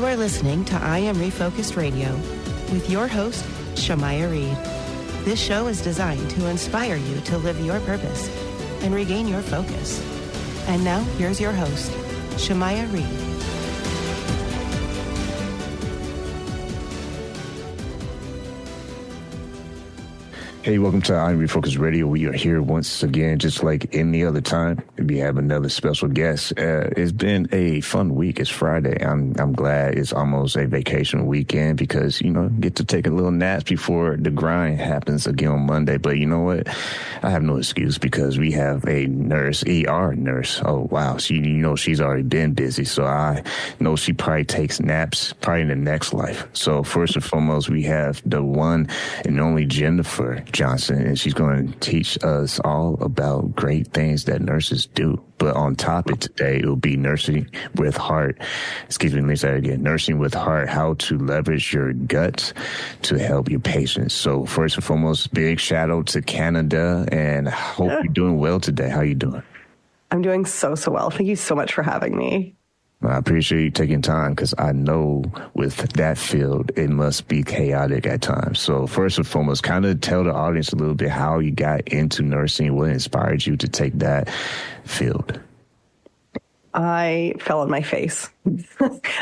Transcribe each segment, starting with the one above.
You are listening to I Am Refocused Radio with your host, Shamaya Reed. This show is designed to inspire you to live your purpose and regain your focus. And now, here's your host, Shamaya Reed. Hey, welcome to I Am Refocused Radio. We are here once again, just like any other time. We have another special guest. It's been a fun week. It's Friday. I'm glad it's almost a vacation weekend because, get to take a little nap before the grind happens again on Monday. But you know what? I have no excuse because we have a nurse, ER nurse. Oh, wow. She's already been busy. So I know she probably takes naps probably in the next life. So first and foremost, we have the one and only Jennifer Johnson, and she's going to teach us all about great things that nurses do. But on topic today, it will be nursing with heart. Excuse me, let me say it again. Nursing with heart, how to leverage your guts to help your patients. So first and foremost, big shout out to Canada, and I hope you're doing well today. How you doing? I'm doing so well. Thank you so much for having me. I appreciate you taking time because I know with that field, it must be chaotic at times. So first and foremost, kind of tell the audience a little bit how you got into nursing, what inspired you to take that field. I fell on my face.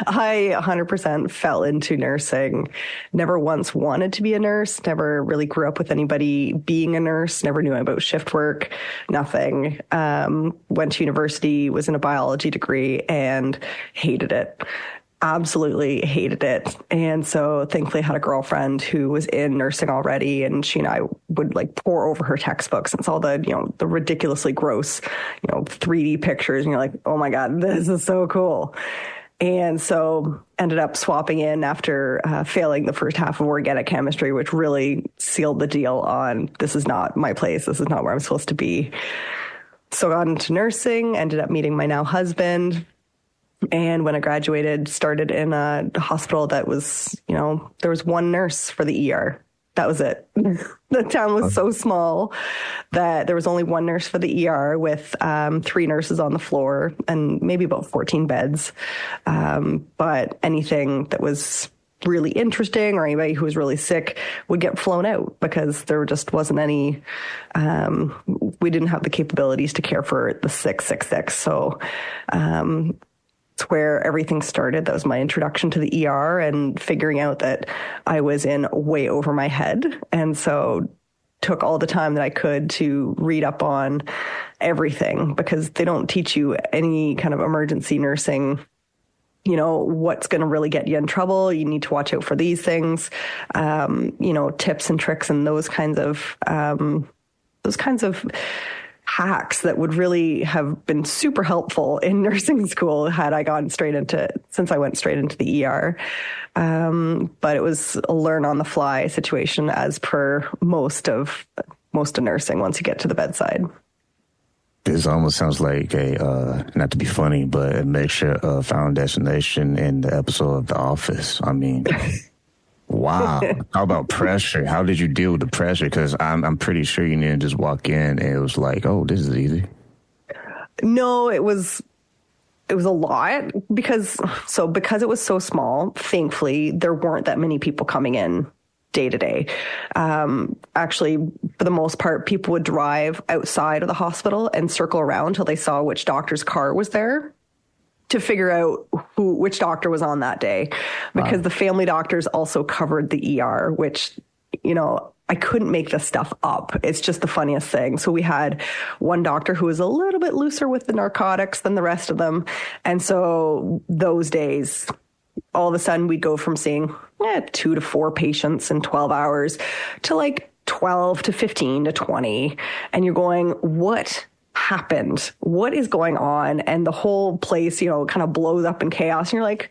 I 100% fell into nursing. Never once wanted to be a nurse. Never really grew up with anybody being a nurse. Never knew about shift work. Nothing. Went to university, was in a biology degree, and hated it. Absolutely hated it. And so thankfully I had a girlfriend who was in nursing already, and she and I would pour over her textbooks and saw the ridiculously gross, 3D pictures. And you're like, oh my God, this is so cool. And so ended up swapping in after failing the first half of organic chemistry, which really sealed the deal on this is not my place. This is not where I'm supposed to be. So got into nursing, ended up meeting my now husband. And when I graduated, started in a hospital that was, there was one nurse for the ER. That was it. The town was so small that there was only one nurse for the ER with 3 nurses on the floor and maybe about 14 beds. But anything that was really interesting or anybody who was really sick would get flown out because there just wasn't any, we didn't have the capabilities to care for the sick. So, where everything started. That was my introduction to the ER and figuring out that I was in way over my head. And so took all the time that I could to read up on everything because they don't teach you any kind of emergency nursing, what's going to really get you in trouble. You need to watch out for these things, tips and tricks and those kinds of hacks that would really have been super helpful in nursing school had I since I went straight into the ER. But it was a learn on the fly situation as per most of nursing once you get to the bedside. This almost sounds like not to be funny, but a mixture of Final Destination and the episode of The Office. I mean, wow. How about pressure? How did you deal with the pressure? Because I'm pretty sure you didn't just walk in and it was like, oh, this is easy. No, it was a lot because it was so small, thankfully, there weren't that many people coming in day to day. Actually, for the most part, people would drive outside of the hospital and circle around until they saw which doctor's car was there to figure out which doctor was on that day, because the family doctors also covered the ER, which, I couldn't make this stuff up. It's just the funniest thing. So we had one doctor who was a little bit looser with the narcotics than the rest of them. And so those days, all of a sudden we'd go from seeing 2 to 4 patients in 12 hours to 12 to 15 to 20. And you're going, what happened? What is going on? And the whole place, kind of blows up in chaos. And you're like,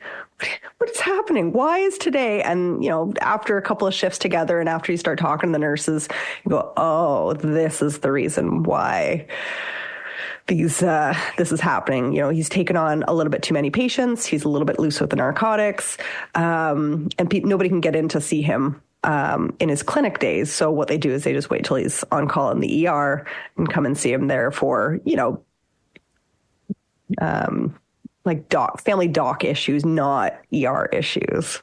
what is happening? Why is today? And, after a couple of shifts together and after you start talking to the nurses, you go, oh, this is the reason why this is happening. He's taken on a little bit too many patients. He's a little bit loose with the narcotics. And nobody can get in to see him in his clinic days. So what they do is they just wait till he's on call in the ER and come and see him there for, like family doc issues, not ER issues.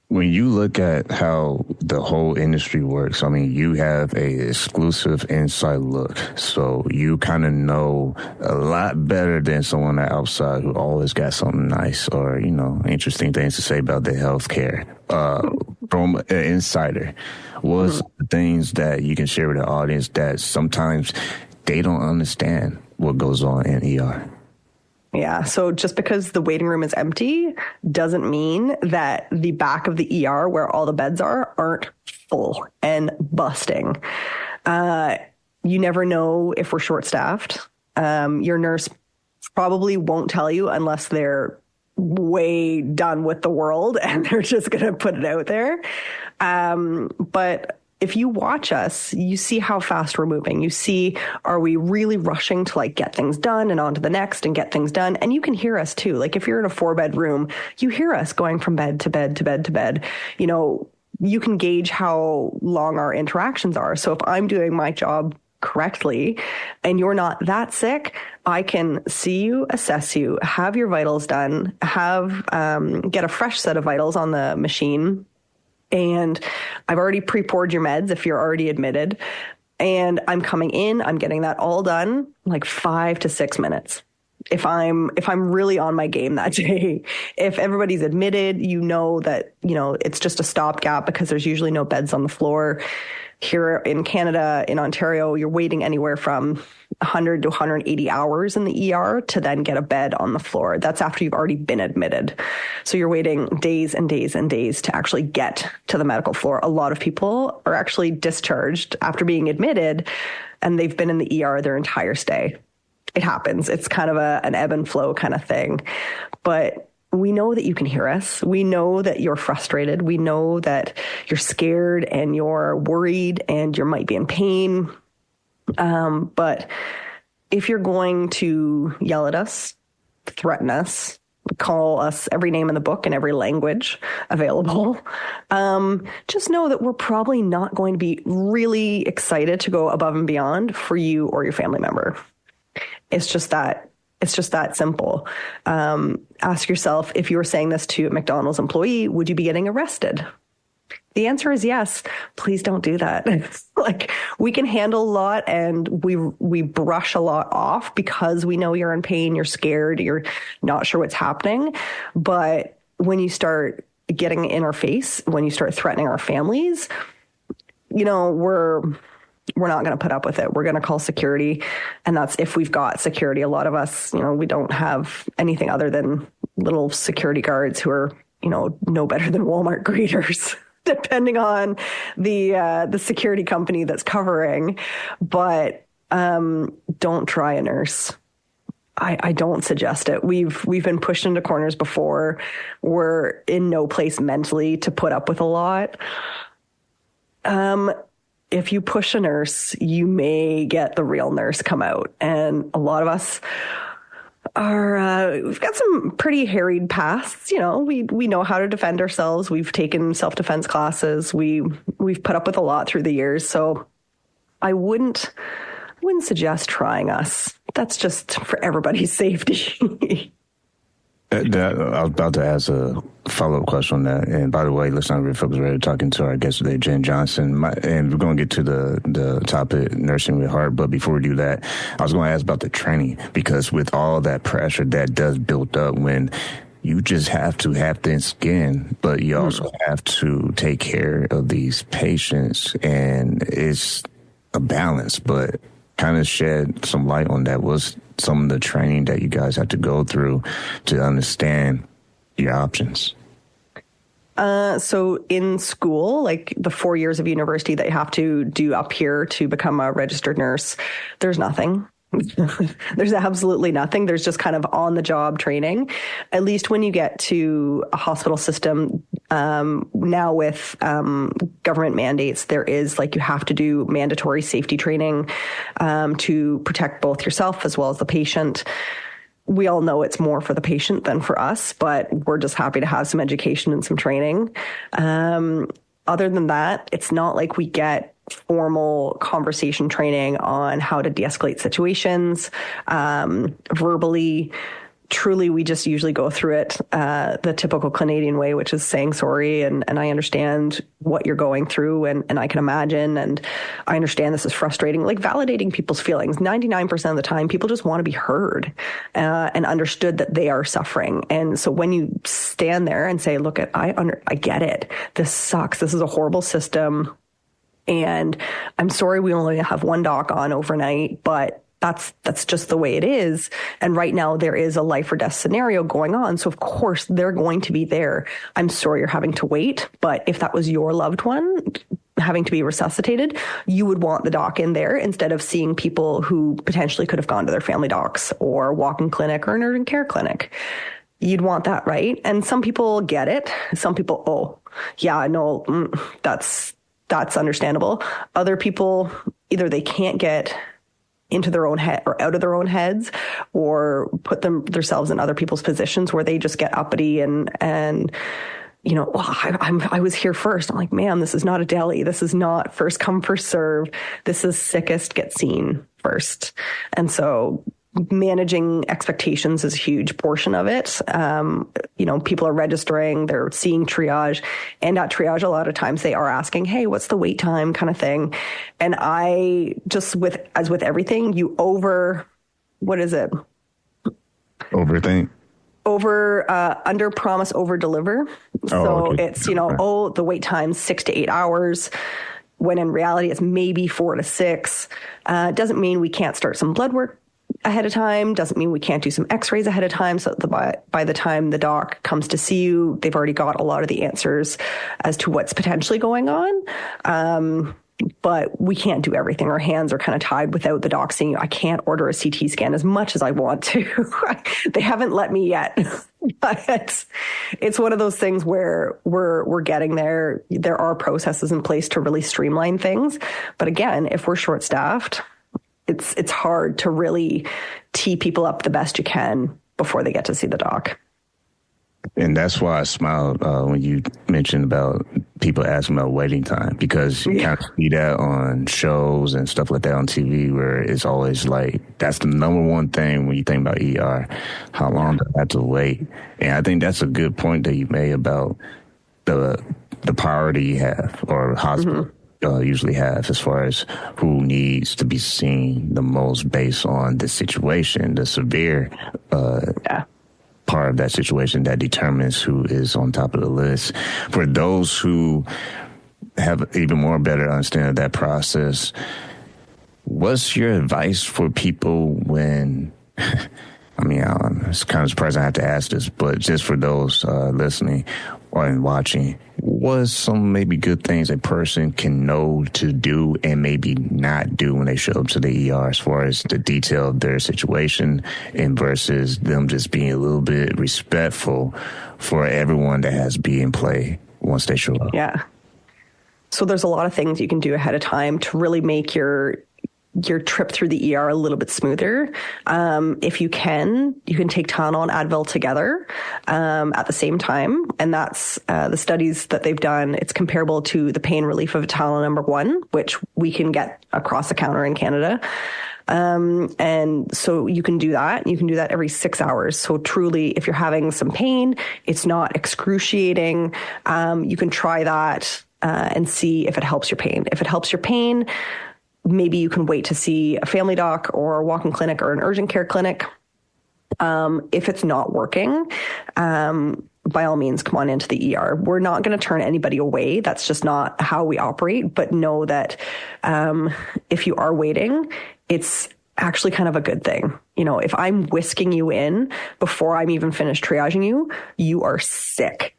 When you look at how the whole industry works, I mean, you have a exclusive inside look. So you kind of know a lot better than someone outside who always got something nice or, interesting things to say about their healthcare. From an insider, what's the things that you can share with the audience that sometimes they don't understand what goes on in ER? Yeah. So just because the waiting room is empty doesn't mean that the back of the ER where all the beds aren't full and busting. You never know if we're short staffed. Your nurse probably won't tell you unless they're way done with the world and they're just going to put it out there. But if you watch us, you see how fast we're moving. You see, are we really rushing to like get things done and on to the next and get things done? And you can hear us too. Like if you're in a 4-bed room, you hear us going from bed to bed to bed to bed. You can gauge how long our interactions are. So if I'm doing my job correctly and you're not that sick, I can see you, assess you, have your vitals done, get a fresh set of vitals on the machine. And I've already pre-poured your meds if you're already admitted. And I'm coming in, I'm getting that all done like 5 to 6 minutes. If I'm really on my game that day. If everybody's admitted, that, it's just a stopgap because there's usually no beds on the floor. Here in Canada, in Ontario, you're waiting anywhere from 100 to 180 hours in the ER to then get a bed on the floor. That's after you've already been admitted. So you're waiting days and days and days to actually get to the medical floor. A lot of people are actually discharged after being admitted and they've been in the ER their entire stay. It happens. It's kind of an ebb and flow kind of thing. But we know that you can hear us. We know that you're frustrated. We know that you're scared and you're worried and you might be in pain. But if you're going to yell at us, threaten us, call us every name in the book in every language available, just know that we're probably not going to be really excited to go above and beyond for you or your family member. It's just that simple. Ask yourself, if you were saying this to a McDonald's employee, would you be getting arrested? The answer is yes. Please don't do that. Like, we can handle a lot and we brush a lot off because we know you're in pain, you're scared, you're not sure what's happening. But when you start getting in our face, when you start threatening our families, we're not going to put up with it. We're going to call security. And that's if we've got security. A lot of us, we don't have anything other than little security guards who are, no better than Walmart greeters, depending on the security company that's covering. But don't try a nurse. I don't suggest it. We've been pushed into corners before. We're in no place mentally to put up with a lot. If you push a nurse, you may get the real nurse come out. And a lot of us we've got some pretty harried pasts. We know how to defend ourselves. We've taken self-defense classes. We've put up with a lot through the years. So I wouldn't suggest trying us. That's just for everybody's safety. I was about to ask a follow-up question on that. And by the way, let's not refocus. We're talking to our guest today, Jenn Johnson. And we're going to get to the topic, nursing with heart. But before we do that, I was going to ask about the training, because with all that pressure that does build up when you just have to have thin skin, but you also have to take care of these patients. And it's a balance, but kind of shed some light on that. Was some of the training that you guys have to go through to understand your options? So in school, like the 4 years of university that you have to do up here to become a registered nurse, there's nothing. There's absolutely nothing. There's just kind of on the job training. At least when you get to a hospital system, now with government mandates, there is you have to do mandatory safety training to protect both yourself as well as the patient. We all know it's more for the patient than for us, but we're just happy to have some education and some training. Other than that, it's not like we get formal conversation training on how to de-escalate situations verbally. truly, we just usually go through it the typical Canadian way, which is saying sorry. And I understand what you're going through, and I can imagine. And I understand this is frustrating, like validating people's feelings. 99% of the time, people just want to be heard and understood that they are suffering. And so when you stand there and say, look, I get it. This sucks. This is a horrible system. And I'm sorry we only have one doc on overnight, but that's just the way it is. And right now there is a life or death scenario going on. So of course they're going to be there. I'm sorry you're having to wait, but if that was your loved one having to be resuscitated, you would want the doc in there instead of seeing people who potentially could have gone to their family docs or walk-in clinic or an urgent care clinic. You'd want that, right? And some people get it. Some people, oh, yeah, no, that's understandable. Other people, either they can't get into their own head or out of their own heads, or put themselves in other people's positions where they just get uppity and you know, well, I was here first. I'm like, ma'am, this is not a deli. This is not first come, first serve. This is sickest get seen first. And so managing expectations is a huge portion of it. You know, people are registering, they're seeing triage, and at triage, a lot of times they are asking, hey, what's the wait time kind of thing. And I just, as with everything, what is it? Overthink. Under promise, over deliver. So okay. It's, you know, the wait time's 6 to 8 hours, when in reality it's maybe 4 to 6. Doesn't mean we can't start some blood work ahead of time, doesn't mean we can't do some x-rays ahead of time, so by the time the doc comes to see you, they've already got a lot of the answers as to what's potentially going on. But we can't do everything. Our hands are kind of tied without the doc seeing you. I can't order a CT scan as much as I want to. They haven't let me yet. But it's one of those things where we're getting there. There are processes in place to really streamline things. But again, if we're short-staffed, it's hard to really tee people up the best you can before they get to see the doc. And that's why I smiled when you mentioned about people asking about waiting time, because you kind of see that on shows and stuff like that on TV, where it's always like, that's the number one thing when you think about ER, how long do I have to wait? And I think that's a good point that you made about the priority you have, or hospital usually have, as far as who needs to be seen the most based on the situation, the severe part of that situation that determines who is on top of the list. For those who have even more better understanding of that process, what's your advice for people when, I mean, it's kind of surprising I have to ask this, but just for those listening or watching, what's some maybe good things a person can know to do and maybe not do when they show up to the ER, as far as the detail of their situation, and versus them just being a little bit respectful for everyone that has to be in play once they show up? Yeah. So there's a lot of things you can do ahead of time to really make your trip through the ER a little bit smoother. If you can take Tylenol and Advil together at the same time. And that's the studies that they've done. It's comparable to the pain relief of Tylenol number 1, which we can get across the counter in Canada. And so you can do that. You can do that every 6 hours. So truly, if you're having some pain, it's not excruciating. You can try that and see if it helps your pain. If it helps your pain, maybe you can wait to see a family doc or a walk-in clinic or an urgent care clinic. If it's not working, by all means, come on into the ER. We're not going to turn anybody away. That's just not how we operate. But know that if you are waiting, it's actually kind of a good thing. You know, if I'm whisking you in before I'm even finished triaging you, you are sick.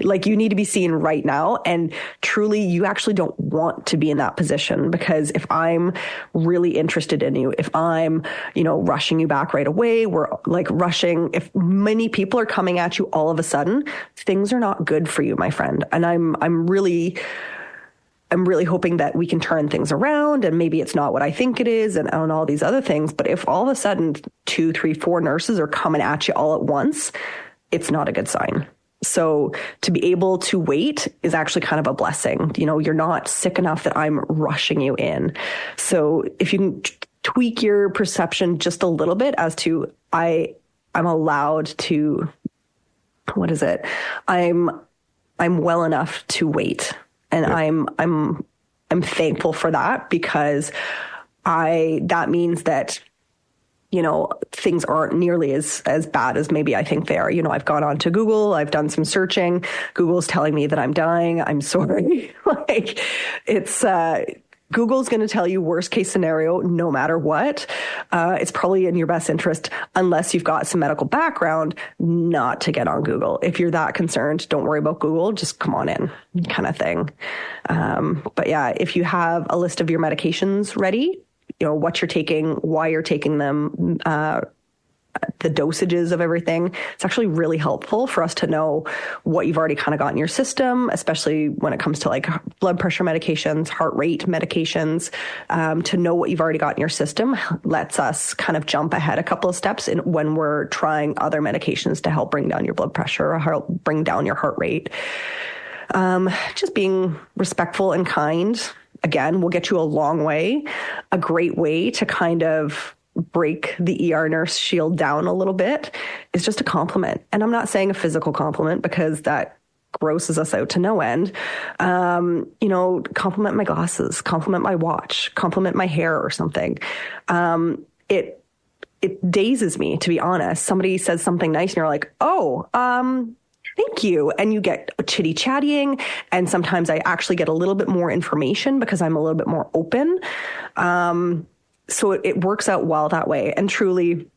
Like, you need to be seen right now. And truly, you actually don't want to be in that position, because if I'm really interested in you, if I'm, rushing you back right away, we're like rushing. If many people are coming at you all of a sudden, things are not good for you, my friend. And I'm really hoping that we can turn things around, and maybe it's not what I think it is, and all these other things. But if all of a sudden 2, 3, 4 nurses are coming at you all at once, it's not a good sign. So to be able to wait is actually kind of a blessing. You're not sick enough that I'm rushing you in. So if you can tweak your perception just a little bit as to, I I'm allowed to, what is it? I'm well enough to wait. And I'm thankful for that, because that means that, things aren't nearly as bad as maybe I think they are. I've gone on to Google, I've done some searching. Google's telling me that I'm dying. I'm sorry. It's, Google's going to tell you worst case scenario, no matter what. It's probably in your best interest, unless you've got some medical background, not to get on Google. If you're that concerned, don't worry about Google. Just come on in, kind of thing. But yeah, if you have a list of your medications ready, what you're taking, why you're taking them, the dosages of everything, it's actually really helpful for us to know what you've already kind of got in your system, especially when it comes to like blood pressure medications, heart rate medications. To know what you've already got in your system lets us kind of jump ahead a couple of steps when we're trying other medications to help bring down your blood pressure or help bring down your heart rate. Just being respectful and kind, again, will get you a long way. A great way to kind of break the ER nurse shield down a little bit is just a compliment. And I'm not saying a physical compliment, because that grosses us out to no end. Compliment my glasses, compliment my watch, compliment my hair or something. It dazes me, to be honest. Somebody says something nice and you're like, thank you. And you get chitty chatting. And sometimes I actually get a little bit more information because I'm a little bit more open. So it works out well that way. And truly,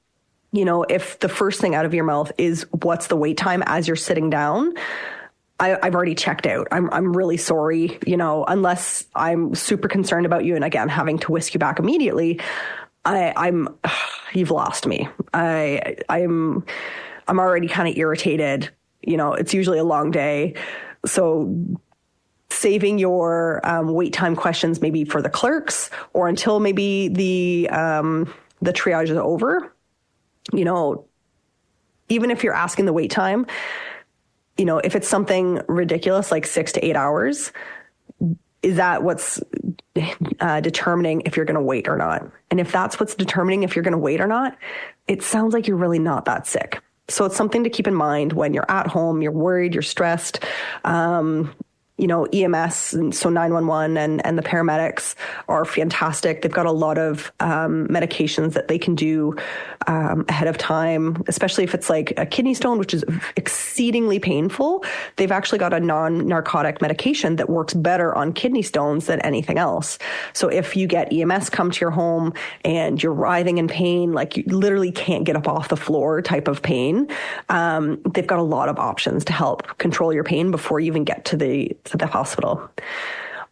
if the first thing out of your mouth is what's the wait time as you're sitting down, I've already checked out. I'm really sorry, unless I'm super concerned about you. And again, having to whisk you back immediately, you've lost me. I'm already kind of irritated. It's usually a long day. So saving your wait time questions maybe for the clerks or until maybe the triage is over. Even if you're asking the wait time, if it's something ridiculous like 6 to 8 hours, is that what's determining if you're going to wait or not? And if that's what's determining if you're going to wait or not, it sounds like you're really not that sick. So it's something to keep in mind when you're at home, you're worried, you're stressed. EMS, and so 911 and the paramedics are fantastic. They've got a lot of medications that they can do ahead of time, especially if it's like a kidney stone, which is exceedingly painful. They've actually got a non-narcotic medication that works better on kidney stones than anything else. So if you get EMS come to your home and you're writhing in pain, like you literally can't get up off the floor type of pain, they've got a lot of options to help control your pain before you even get to the hospital.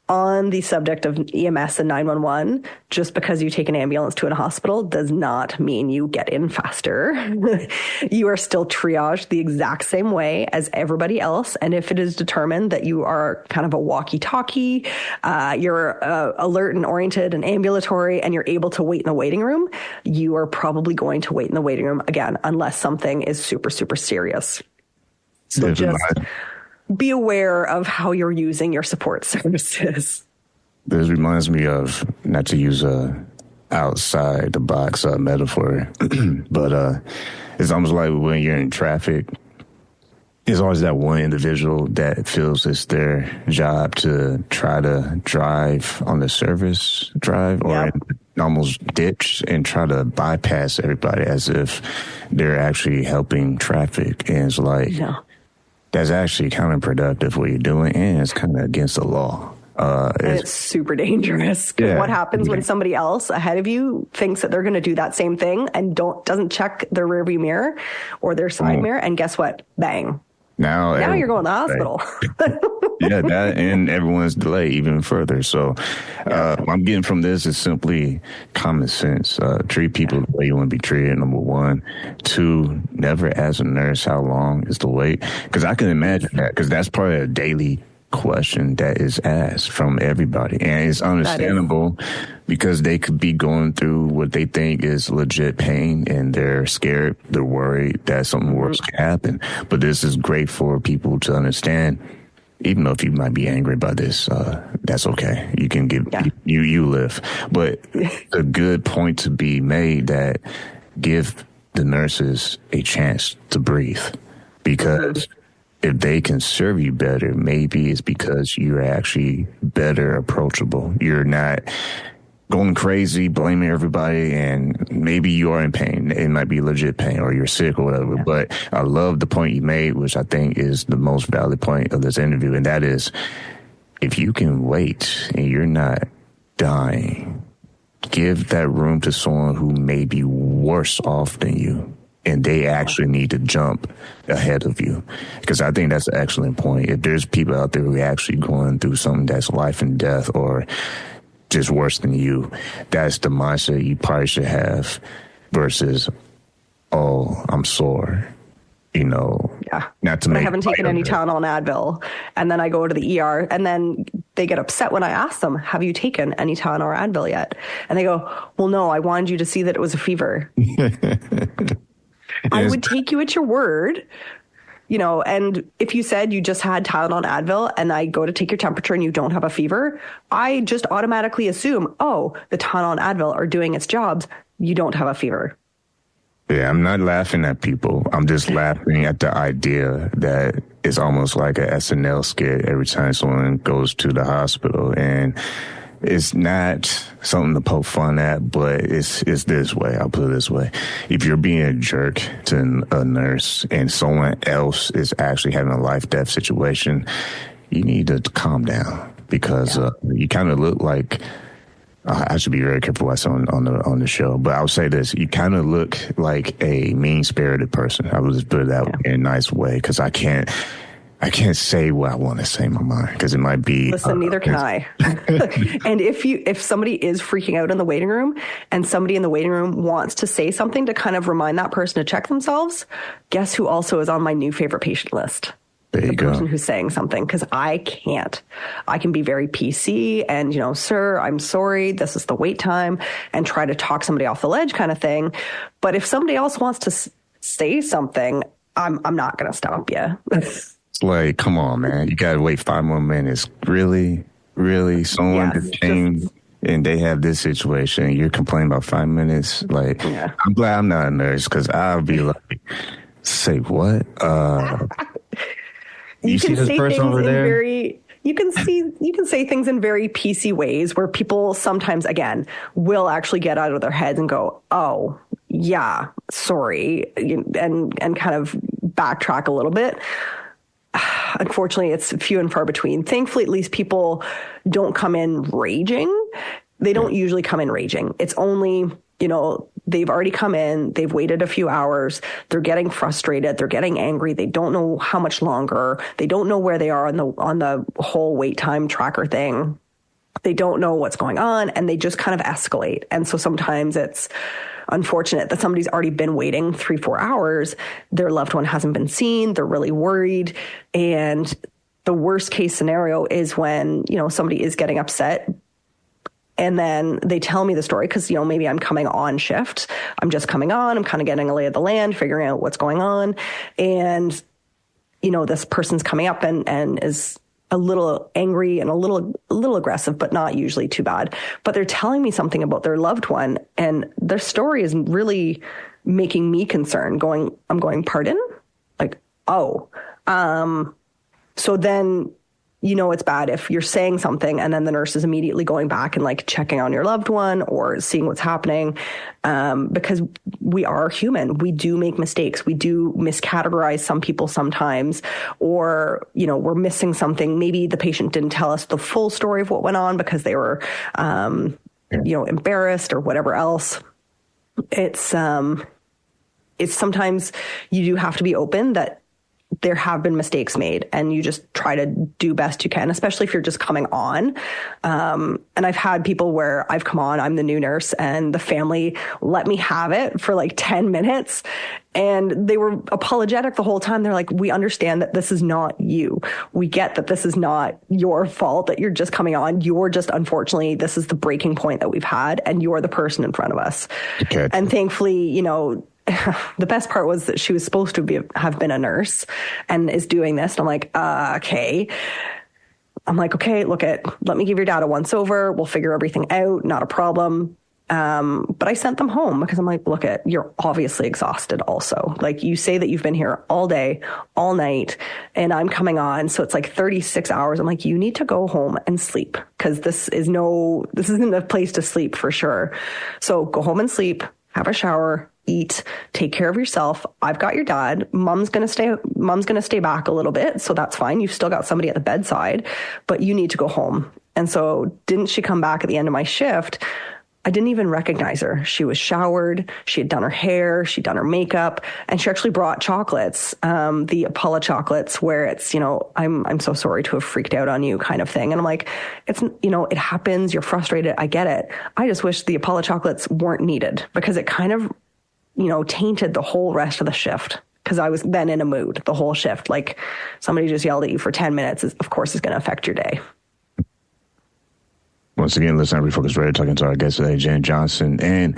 On the subject of EMS and 911, just because you take an ambulance to a hospital does not mean you get in faster. You are still triaged the exact same way as everybody else. And if it is determined that you are kind of a walkie-talkie, you're alert and oriented and ambulatory, and you're able to wait in the waiting room, you are probably going to wait in the waiting room again, unless something is super, super serious. So just be aware of how you're using your support services. This reminds me of, not to use a outside the box metaphor, but it's almost like when you're in traffic, there's always that one individual that feels it's their job to try to drive on the service drive or almost ditch and try to bypass everybody as if they're actually helping traffic. And it's like, that's actually counterproductive what you're doing, and it's kind of against the law. It's super dangerous. What happens when somebody else ahead of you thinks that they're going to do that same thing and doesn't check their rearview mirror or their side mirror, and guess what? Bang. Now you're going to the hospital. That and everyone's delayed even further. So what I'm getting from this is simply common sense. Treat people the way you want to be treated, number one. Two, never ask a nurse how long is the wait. Because I can imagine that, because that's probably a daily question that is asked from everybody. And it's understandable because they could be going through what they think is legit pain and they're scared, they're worried that something worse can happen. But this is great for people to understand. Even though if you might be angry about this, that's okay. You can you live. But a good point to be made that give the nurses a chance to breathe, because if they can serve you better, maybe it's because you're actually better approachable. You're not going crazy, blaming everybody, and maybe you are in pain. It might be legit pain, or you're sick or whatever. Yeah. But I love the point you made, which I think is the most valid point of this interview, and that is, if you can wait and you're not dying, give that room to someone who may be worse off than you, and they actually need to jump ahead of you. Because I think that's an excellent point. If there's people out there who are actually going through something that's life and death, or just worse than you, that's the mindset you probably should have, versus, oh, I'm sore. Not to make. I haven't taken any Tylenol and Advil, and then I go to the ER, and then they get upset when I ask them, "Have you taken any Tylenol or Advil yet?" And they go, "Well, no, I wanted you to see that it was a fever." I would take you at your word, and if you said you just had Tylenol and Advil, and I go to take your temperature and you don't have a fever, I just automatically assume, oh, the Tylenol and Advil are doing its jobs. You don't have a fever. Yeah, I'm not laughing at people. I'm just laughing at the idea that it's almost like a SNL skit every time someone goes to the hospital. And it's not something to poke fun at, but it's this way. I'll put it this way. If you're being a jerk to a nurse and someone else is actually having a life-death situation, you need to calm down, because you kind of look like... I should be very careful what I say on the show, but I'll say this: you kind of look like a mean-spirited person. I will just put it that way, in a nice way, because I can't say what I want to say in my mind, because it might be. Listen, neither can I. And if somebody is freaking out in the waiting room, and somebody in the waiting room wants to say something to kind of remind that person to check themselves, guess who also is on my new favorite patient list? The person who's saying something, because I can't. I can be very PC and, sir, I'm sorry, this is the wait time, and try to talk somebody off the ledge kind of thing. But if somebody else wants to say something, I'm not going to stop you. It's like, come on, man. You got to wait 5 more minutes. Really? Someone just came and they have this situation. You're complaining about 5 minutes? Like, I'm glad I'm not a nurse, because I'll be like, say what? You see this person over there? You can say things in very PC ways, where people sometimes, again, will actually get out of their heads and go, oh, yeah, sorry, and kind of backtrack a little bit. Unfortunately, it's few and far between. Thankfully, at least people don't come in raging. They don't usually come in raging. It's only, they've already come in, they've waited a few hours, they're getting frustrated, they're getting angry, they don't know how much longer, they don't know where they are on the whole wait time tracker thing. They don't know what's going on, and they just kind of escalate. And so sometimes it's unfortunate that somebody's already been waiting 3-4 hours, their loved one hasn't been seen, they're really worried. And the worst case scenario is when, somebody is getting upset, and then they tell me the story, because, maybe I'm coming on shift. I'm just coming on. I'm kind of getting a lay of the land, figuring out what's going on. And, this person's coming up and is a little angry and a little aggressive, but not usually too bad. But they're telling me something about their loved one, and their story is really making me concerned. I'm going, pardon? Like, oh. So then... it's bad if you're saying something and then the nurse is immediately going back and like checking on your loved one or seeing what's happening, because we are human. We do make mistakes. We do miscategorize some people sometimes, or, we're missing something. Maybe the patient didn't tell us the full story of what went on because they were, embarrassed or whatever else. It's sometimes you do have to be open that there have been mistakes made, and you just try to do best you can, especially if you're just coming on. And I've had people where I've come on, I'm the new nurse, and the family let me have it for like 10 minutes. And they were apologetic the whole time. They're like, we understand that this is not you. We get that this is not your fault, that you're just coming on. You're just, unfortunately, this is the breaking point that we've had, and you're the person in front of us. Okay. And thankfully, the best part was that she was supposed to have been a nurse and is doing this. And I'm like, okay. I'm like, okay, let me give your dad a once over. We'll figure everything out. Not a problem. But I sent them home because I'm like, look, you're obviously exhausted also. Like, you say that you've been here all day, all night, and I'm coming on. So it's like 36 hours. I'm like, you need to go home and sleep, because this isn't a place to sleep for sure. So go home and sleep, have a shower, eat, take care of yourself. I've got your dad. Mom's going to stay back a little bit. So that's fine. You've still got somebody at the bedside, but you need to go home. And so didn't she come back at the end of my shift? I didn't even recognize her. She was showered. She had done her hair. She'd done her makeup, and she actually brought chocolates, the Apollo chocolates, where it's, I'm so sorry to have freaked out on you kind of thing. And I'm like, it's, it happens. You're frustrated. I get it. I just wish the Apollo chocolates weren't needed, because it kind of, tainted the whole rest of the shift. Because I was then in a mood the whole shift. Like, somebody just yelled at you for 10 minutes, of course, is going to affect your day. Once again, listen, Refocus Radio, talking to our guest today, Jenn Johnson. And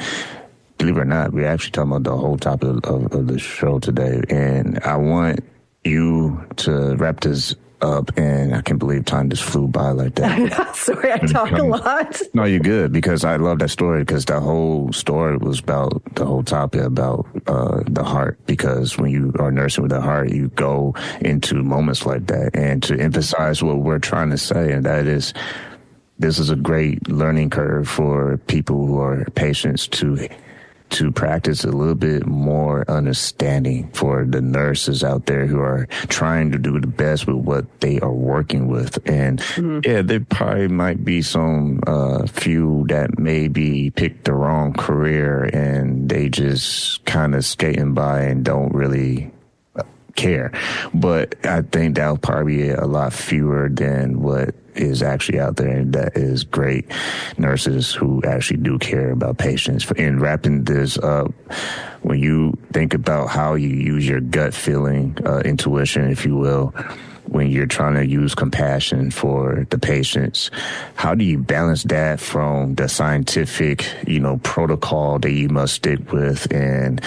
believe it or not, we're actually talking about the whole topic of the show today. And I want you to wrap this up, and I can't believe time just flew by like that. Sorry, I talk a lot. No, you're good, because I love that story, because that whole story was about the whole topic about the heart, because when you are nursing with the heart, you go into moments like that. And to emphasize what we're trying to say, and that is, this is a great learning curve for people who are patients to practice a little bit more understanding for the nurses out there who are trying to do the best with what they are working with. And yeah, there probably might be some few that maybe picked the wrong career and they just kind of skating by and don't really care. But I think that'll probably be a lot fewer than what is actually out there, and that is great nurses who actually do care about patients. In wrapping this up, when you think about how you use your gut feeling, intuition, if you will, when you're trying to use compassion for the patients, how do you balance that from the scientific, protocol that you must stick with and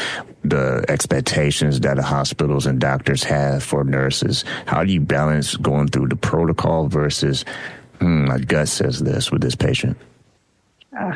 the expectations that the hospitals and doctors have for nurses? How do you balance going through the protocol versus, my gut says this with this patient?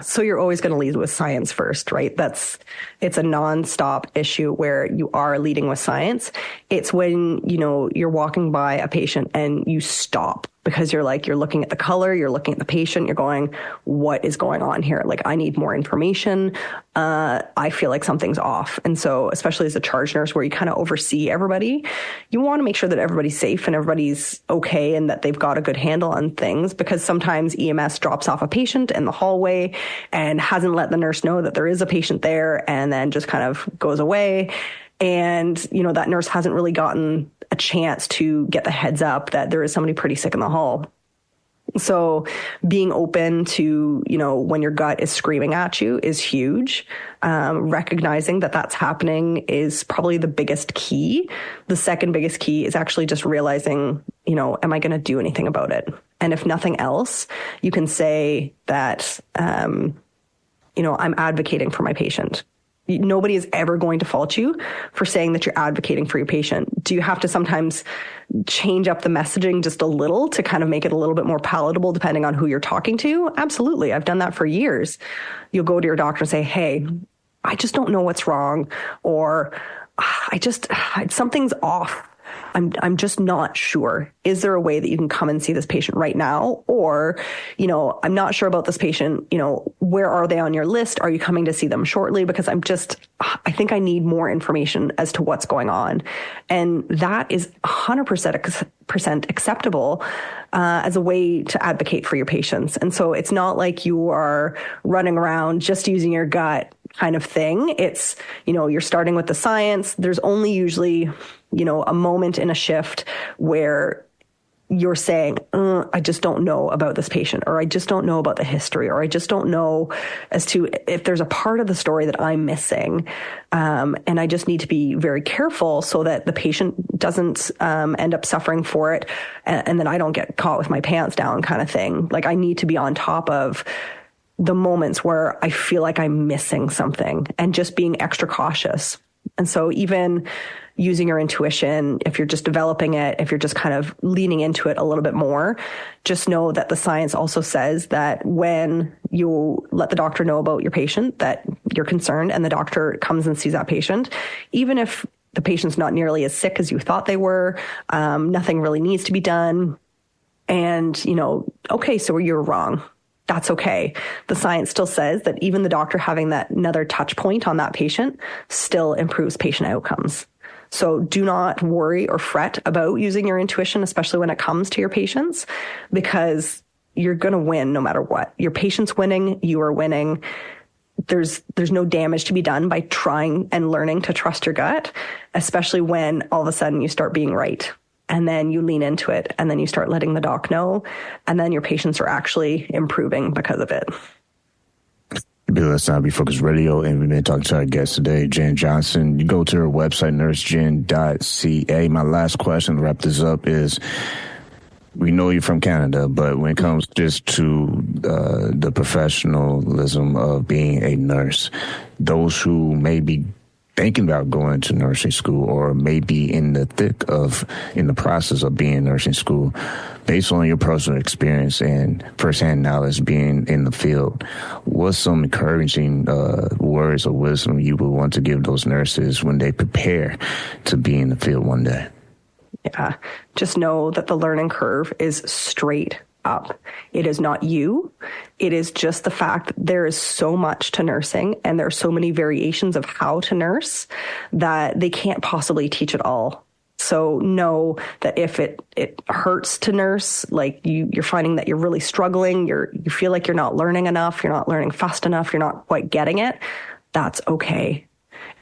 So you're always going to lead with science first, right? It's a nonstop issue where you are leading with science. It's when, you're walking by a patient and you stop, because you're looking at the color, you're looking at the patient, you're going, what is going on here? Like, I need more information. I feel like something's off. And so, especially as a charge nurse where you kind of oversee everybody, you want to make sure that everybody's safe and everybody's okay and that they've got a good handle on things, because sometimes EMS drops off a patient in the hallway and hasn't let the nurse know that there is a patient there, and then just kind of goes away. And, that nurse hasn't really gotten a chance to get the heads up that there is somebody pretty sick in the hall. So being open to, when your gut is screaming at you is huge. Recognizing that that's happening is probably the biggest key. The second biggest key is actually just realizing, am I going to do anything about it? And if nothing else, you can say that, I'm advocating for my patient. Nobody is ever going to fault you for saying that you're advocating for your patient. Do you have to sometimes change up the messaging just a little to kind of make it a little bit more palatable depending on who you're talking to? Absolutely. I've done that for years. You'll go to your doctor and say, hey, I just don't know what's wrong, or something's off. I'm just not sure. Is there a way that you can come and see this patient right now? Or, I'm not sure about this patient. Where are they on your list? Are you coming to see them shortly? Because I think I need more information as to what's going on. And that is 100% acceptable as a way to advocate for your patients. And so it's not like you are running around just using your gut kind of thing. It's, you're starting with the science. There's only usually, a moment in a shift where you're saying, I just don't know about this patient, or I just don't know about the history, or I just don't know as to if there's a part of the story that I'm missing. And I just need to be very careful so that the patient doesn't end up suffering for it. And then I don't get caught with my pants down kind of thing. Like, I need to be on top of the moments where I feel like I'm missing something and just being extra cautious. And so even using your intuition, if you're just developing it, if you're just kind of leaning into it a little bit more, just know that the science also says that when You let the doctor know about your patient, that you're concerned, and the doctor comes and sees that patient. Even if the patient's not nearly as sick as you thought they were, nothing really needs to be done. And, okay, so you're wrong. That's okay. The science still says that even the doctor having that another touch point on that patient still improves patient outcomes. So do not worry or fret about using your intuition, especially when it comes to your patients, because you're going to win no matter what. Your patient's winning, you are winning. There's no damage to be done by trying and learning to trust your gut, especially when all of a sudden you start being right. And then you lean into it, and then you start letting the doc know, and then your patients are actually improving because of it. You've been listening to Be Focused Radio, and we've been talking to our guest today, Jenn Johnson. You go to her website, nursejen.ca. My last question to wrap this up is, we know you're from Canada, but when it comes just to the professionalism of being a nurse, those who may be thinking about going to nursing school or maybe in the process of being in nursing school, based on your personal experience and firsthand knowledge being in the field, what's some encouraging words of wisdom you would want to give those nurses when they prepare to be in the field one day? Yeah, just know that the learning curve is straight up. It is not you. It is just the fact that there is so much to nursing, and there are so many variations of how to nurse that they can't possibly teach it all. So know that if it hurts to nurse, like you're finding that you're really struggling, you feel like you're not learning enough, you're not learning fast enough, you're not quite getting it, that's okay.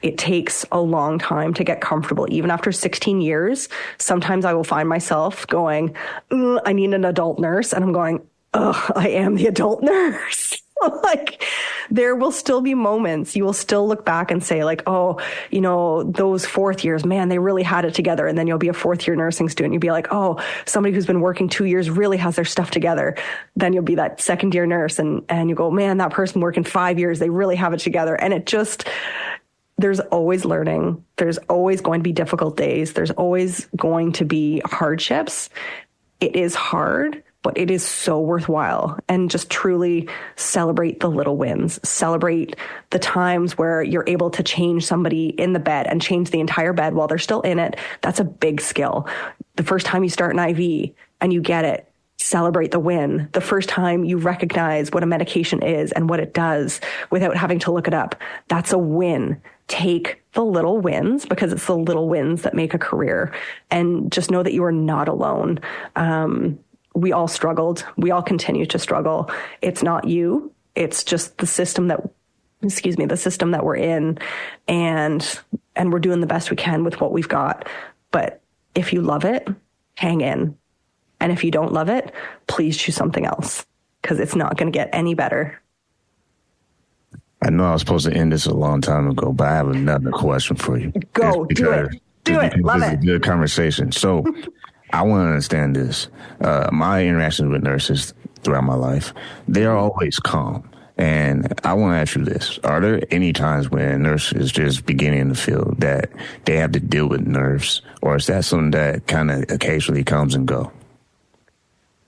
It takes a long time to get comfortable. Even after 16 years, sometimes I will find myself going, I need an adult nurse. And I'm going, I am the adult nurse. Like, there will still be moments you will still look back and say, like, those fourth years, man, they really had it together. And then you'll be a fourth year nursing student. You'll be like, somebody who's been working 2 years really has their stuff together. Then you'll be that second year nurse, and you go, man, that person working 5 years, they really have it together. And it just, there's always learning. There's always going to be difficult days. There's always going to be hardships. It is hard, but it is so worthwhile. And just truly celebrate the little wins. Celebrate the times where you're able to change somebody in the bed and change the entire bed while they're still in it. That's a big skill. The first time you start an IV and you get it, celebrate the win. The first time you recognize what a medication is and what it does without having to look it up, that's a win. Take the little wins, because it's the little wins that make a career. And just know that you are not alone. We all struggled. We all continue to struggle. It's not you. It's just the system that we're in. And we're doing the best we can with what we've got. But if you love it, hang in. And if you don't love it, please choose something else, because it's not going to get any better. I know I was supposed to end this a long time ago, but I have another question for you. Go, do it. Love it. It's a good conversation. So I want to understand this. My interactions with nurses throughout my life, they are always calm. And I want to ask you this. Are there any times when a nurse is just beginning in the field that they have to deal with nerves? Or is that something that kind of occasionally comes and go?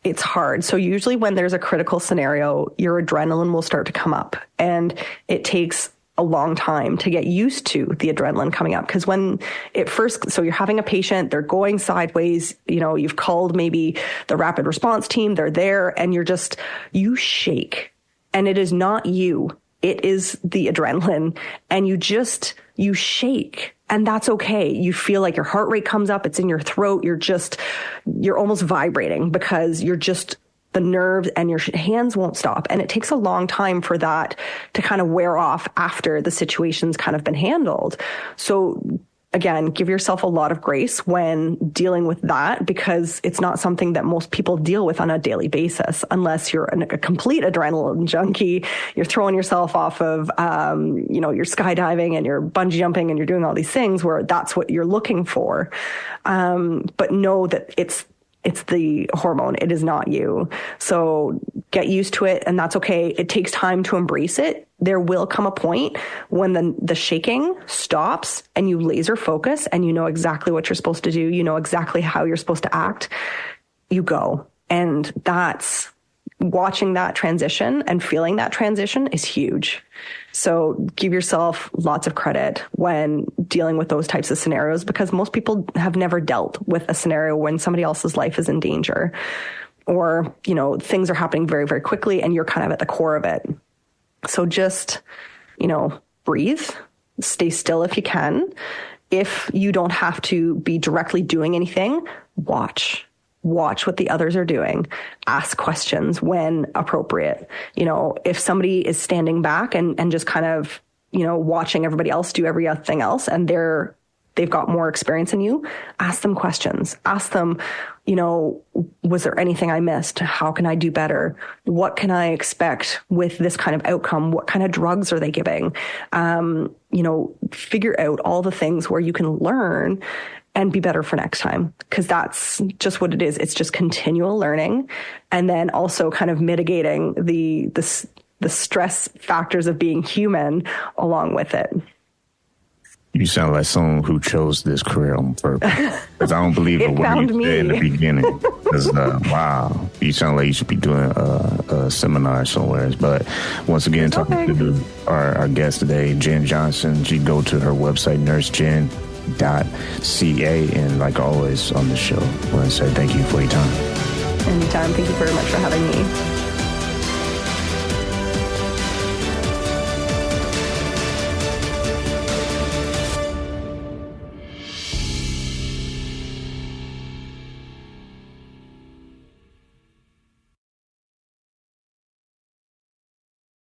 It's hard. So usually when there's a critical scenario, your adrenaline will start to come up, and it takes a long time to get used to the adrenaline coming up. Because when it first, so you're having a patient, they're going sideways, you've called maybe the rapid response team, they're there, and you shake. And it is not you. It is the adrenaline. And you shake. And that's okay. You feel like your heart rate comes up. It's in your throat. You're almost vibrating, because the nerves and your hands won't stop. And it takes a long time for that to kind of wear off after the situation's kind of been handled. So again, give yourself a lot of grace when dealing with that, because it's not something that most people deal with on a daily basis, unless you're a complete adrenaline junkie. You're throwing yourself off of, you're skydiving and you're bungee jumping and you're doing all these things where that's what you're looking for. But know that it's the hormone. It is not you. So get used to it, and that's okay. It takes time to embrace it. There will come a point when the shaking stops and you laser focus and you know exactly what you're supposed to do. You know exactly how you're supposed to act. You go. And that's watching that transition and feeling that transition is huge. So give yourself lots of credit when dealing with those types of scenarios, because most people have never dealt with a scenario when somebody else's life is in danger, or, you know, things are happening very, very quickly and you're kind of at the core of it. So just, you know, breathe, stay still if you can. If you don't have to be directly doing anything, watch what the others are doing. Ask questions when appropriate. You know, if somebody is standing back and just kind of, you know, watching everybody else do everything else, and they've got more experience than you, ask them questions. Ask them, you know, was there anything I missed? How can I do better? What can I expect with this kind of outcome? What kind of drugs are they giving? You know, figure out all the things where you can learn and be better for next time, because that's just what it is. It's just continual learning, and then also kind of mitigating the stress factors of being human along with it. You sound like someone who chose this career on purpose. Because I don't believe it what you said in the beginning. Because, wow, you sound like you should be doing a seminar somewhere. But once again, talking to our guest today, Jenn Johnson. You go to her website, nursejen.ca. And like always on the show, I want to say thank you for your time. Anytime. Thank you very much for having me.